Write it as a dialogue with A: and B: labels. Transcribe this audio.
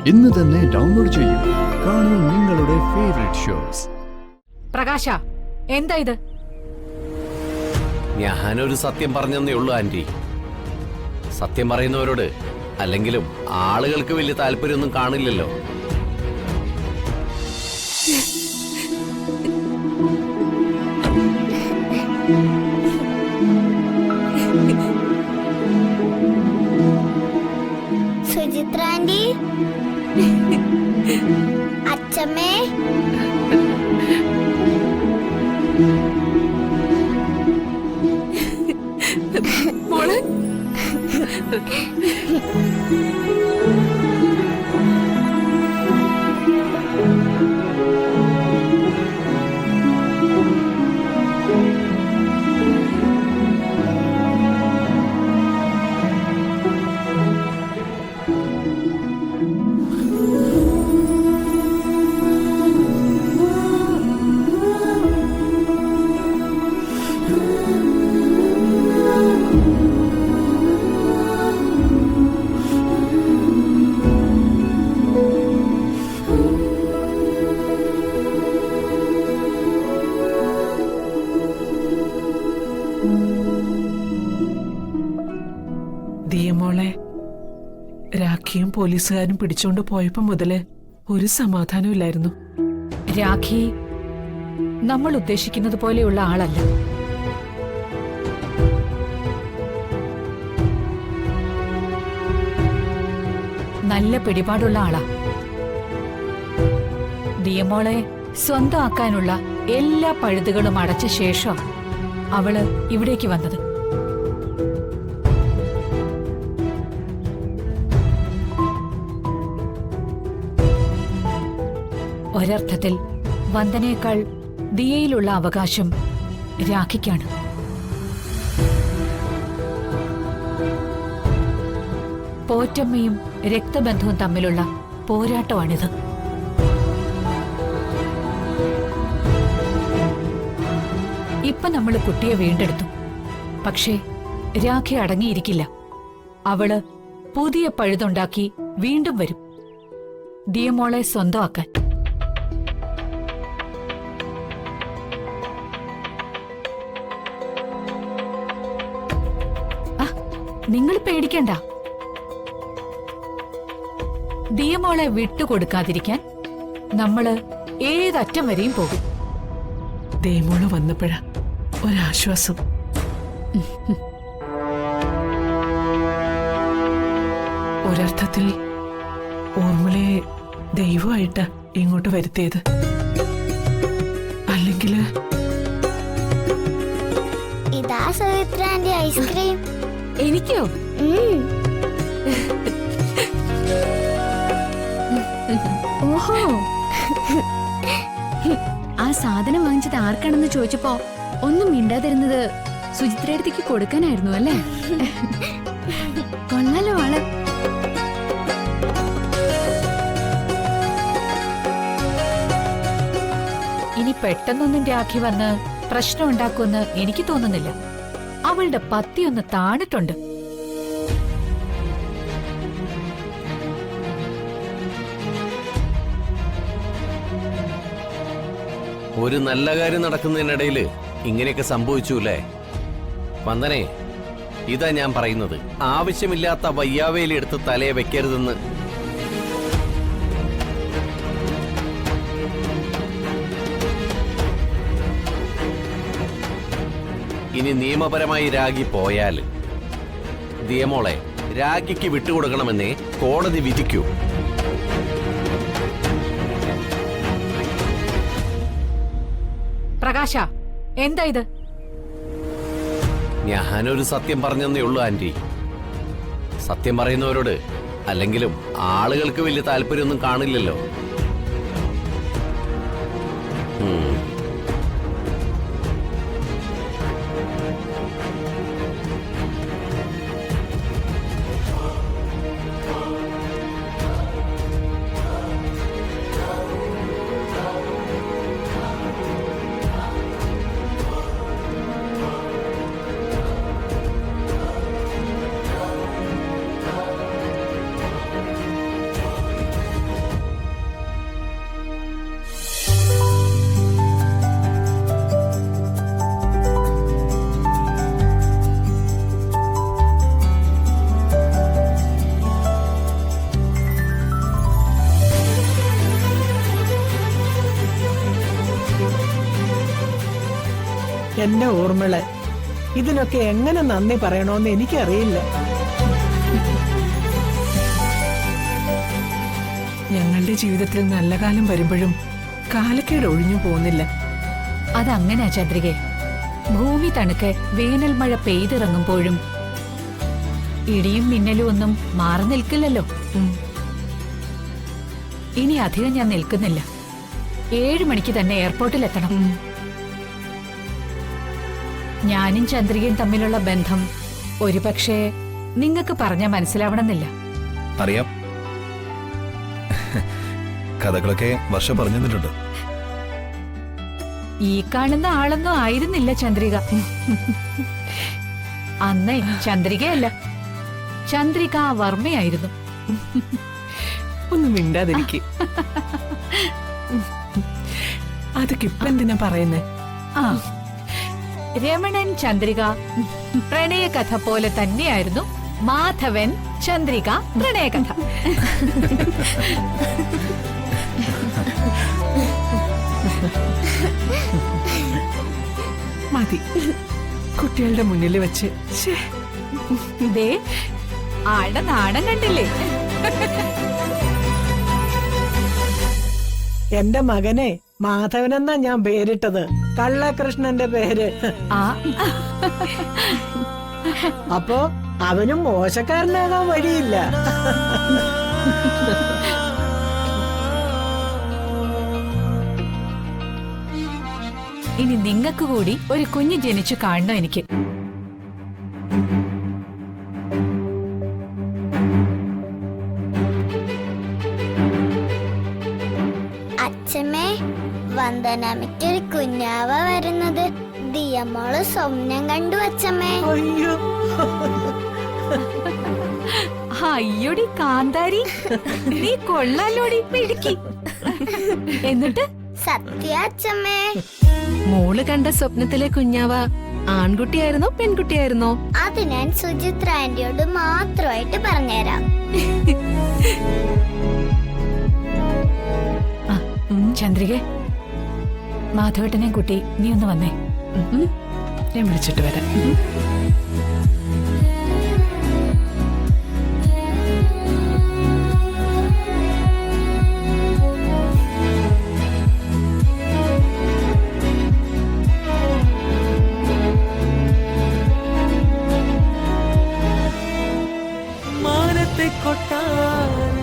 A: ഇന്ന് തന്നെ ഡൗൺലോഡ് ചെയ്യൂ. കാണൂ നിങ്ങളുടെ ഫേവറേറ്റ് ഷോസ്.
B: പ്രകാശ, എന്താ ഇത്?
C: ഞാനൊരു സത്യം പറഞ്ഞെന്നേ ഉള്ളൂ ആന്റി. സത്യം പറയുന്നവരോട് അല്ലെങ്കിലും ആളുകൾക്ക് വലിയ താല്പര്യമൊന്നും കാണില്ലല്ലോ.
D: സുചിത്ര ആന്റി, അച്ഛമ്മേ,
B: മോളെ
E: ദിയമോളെ രാഖിയും പോലീസുകാരും പിടിച്ചോണ്ട് പോയപ്പോ മുതല് ഒരു സമാധാനവും ഇല്ലായിരുന്നു.
B: രാഖി നമ്മൾ ഉദ്ദേശിക്കുന്നത് പോലെയുള്ള ആളല്ല. നല്ല പിടിപാടുള്ള ആളാ. ദിയമോളെ സ്വന്തമാക്കാനുള്ള എല്ലാ പഴുതുകളും അടച്ച ശേഷം അവള് ഇവിടേക്ക് വന്നത്. ഒരർത്ഥത്തിൽ വന്ദനേക്കാൾ ദിയയിലുള്ള അവകാശം രാഖിക്കാണ്. പോറ്റമ്മയും രക്തബന്ധവും തമ്മിലുള്ള പോരാട്ടമാണിത്. ഇപ്പൊ നമ്മൾ കുട്ടിയെ വീണ്ടെടുത്തു. പക്ഷേ രാഖി അടങ്ങിയിരിക്കില്ല. അവള് പുതിയ പഴുതുണ്ടാക്കി വീണ്ടും വരും, ദിയമോളെ സ്വന്തമാക്കാൻ. നിങ്ങൾ പേടിക്കണ്ട. ദിയമോളെ വിട്ടുകൊടുക്കാതിരിക്കാൻ നമ്മള് ഏതറ്റം വരെയും പോകും.
E: ദിയമോള് വന്നപ്പോഴാ ഒരാശ്വാസം. ഒരർത്ഥത്തിൽ ഓർമ്മളയെ ദൈവമായിട്ടാ ഇങ്ങോട്ട് വരുത്തിയത്. അല്ലെങ്കില്
D: ഇതാ സുചിത്ര ആന്റി ഐസ്ക്രീം.
B: എനിക്കോ?
F: ഓഹോ, ആ സാധനം വാങ്ങിച്ചത് ആർക്കാണെന്ന് ചോദിച്ചപ്പോ ഒന്നും മിണ്ടാതിരുന്നത് സുചിത്രയടുത്തേക്ക് കൊടുക്കാനായിരുന്നു അല്ലേ? കൊള്ളാലോ ആള്.
B: ഇനി പെട്ടെന്നൊന്നും രാഖി വന്ന് പ്രശ്നം ഉണ്ടാക്കുമെന്ന് എനിക്ക് തോന്നുന്നില്ല. അവളുടെ പത്തിയൊന്ന് താണിട്ടുണ്ട്.
C: ഒരു നല്ല കാര്യം നടക്കുന്നതിനിടയില് ഇങ്ങനെയൊക്കെ സംഭവിച്ചൂല്ലേ? വന്ദനെ, ഇതാ ഞാൻ പറയുന്നത്. ആവശ്യമില്ലാത്ത വയ്യാവേലി എടുത്ത് തലയെ വെക്കരുതെന്ന്. ഇനി നിയമപരമായി രാഖി പോയാല് ദിയമോളെ രാഖിക്ക് വിട്ടുകൊടുക്കണമെന്നേ കോടതി വിധിക്കൂ.
B: പ്രകാശ, എന്താ ഇത്?
C: ഞാനൊരു സത്യം പറഞ്ഞെന്നേ ഉള്ളൂ ആന്റി. സത്യം പറയുന്നവരോട് അല്ലെങ്കിലും ആളുകൾക്ക് വലിയ താല്പര്യമൊന്നും കാണില്ലല്ലോ.
E: എന്റെ ഊർമിള, ഇതിനൊക്കെ എങ്ങനെ നന്ദി പറയണോന്ന് എനിക്കറിയില്ല. ഞങ്ങളുടെ ജീവിതത്തിൽ നല്ല കാലം വരുമ്പോഴും കാലക്കേട് ഒഴിഞ്ഞു പോകുന്നില്ല.
B: അതങ്ങനെയാ ചന്ദ്രികെ. ഭൂമി തണുക്കെ വേനൽ മഴ പെയ്തിറങ്ങുമ്പോഴും ഇടിയും മിന്നലും ഒന്നും മാറി നിൽക്കില്ലല്ലോ. ഇനി അധികം ഞാൻ നിൽക്കുന്നില്ല. 7 മണിക്ക് തന്നെ എയർപോർട്ടിലെത്തണം. ഞാനും ചന്ദ്രികയും തമ്മിലുള്ള ബന്ധം ഒരുപക്ഷെ നിങ്ങൾക്ക് പറഞ്ഞാൽ മനസ്സിലാവണമെന്നില്ല.
G: അറിയാം, കഥകളൊക്കെ വർഷ പറഞ്ഞു തന്നിട്ടുണ്ട്.
B: ഈ കാണുന്ന ആളൊന്നും ആയിരുന്നില്ല ചന്ദ്രിക. അന്നേ ചന്ദ്രികയല്ല, ചന്ദ്രിക വർമ്മയായിരുന്നു.
E: ഒന്നും മിണ്ടാതിരിക്കെ. അതൊക്കെ ഇപ്പൊ എന്തിനാ പറയുന്നേ?
B: ആ, രമണൻ ചന്ദ്രിക പ്രണയകഥ പോലെ തന്നെയായിരുന്നു മാധവൻ ചന്ദ്രിക പ്രണയകഥ.
E: മതി, കുട്ടികളുടെ മുന്നിൽ വെച്ച്.
B: ദേ, ആളുടെ നാണം കണ്ടില്ലേ?
E: എന്റെ മകനെ മാധവനെന്നാ ഞാൻ പേരിട്ടത്, കള്ളകൃഷ്ണന്റെ പേര്.
B: ആ,
E: അപ്പോ അവനും മോശക്കാരനാകാൻ വഴിയില്ല.
B: ഇനി നിങ്ങൾക്ക് കൂടി ഒരു കുഞ്ഞ് ജനിച്ചു കാണണം എനിക്ക്.
D: അച്ഛമ്മേ, വന്ദനമ്മയ്ക്കൊരു കുഞ്ഞാവ വരുന്നത് ദിയമോള് സ്വപ്നം കണ്ടു അച്ഛമ്മേ.
E: അയ്യോ,
B: അയ്യോടി കാന്താരി, നീ കൊള്ളാലോടി മിടുക്കി. എന്നിട്ട്
D: സത്യ അച്ഛമ്മേ.
H: മോള് കണ്ട സ്വപ്നത്തിലെ കുഞ്ഞാവ ആൺകുട്ടിയായിരുന്നോ പെൺകുട്ടിയായിരുന്നോ?
D: അത് ഞാൻ സുചിത്ര ആന്റിയോട് മാത്രമായിട്ട് പറഞ്ഞുതരാം.
B: ചന്ദ്രിക, മാധവേട്ടനെ കുട്ടി നീ ഒന്ന് വന്നേ.
E: ഞാൻ വിളിച്ചിട്ട് വരാം.
I: മാനത്തെ കൊട്ടാരം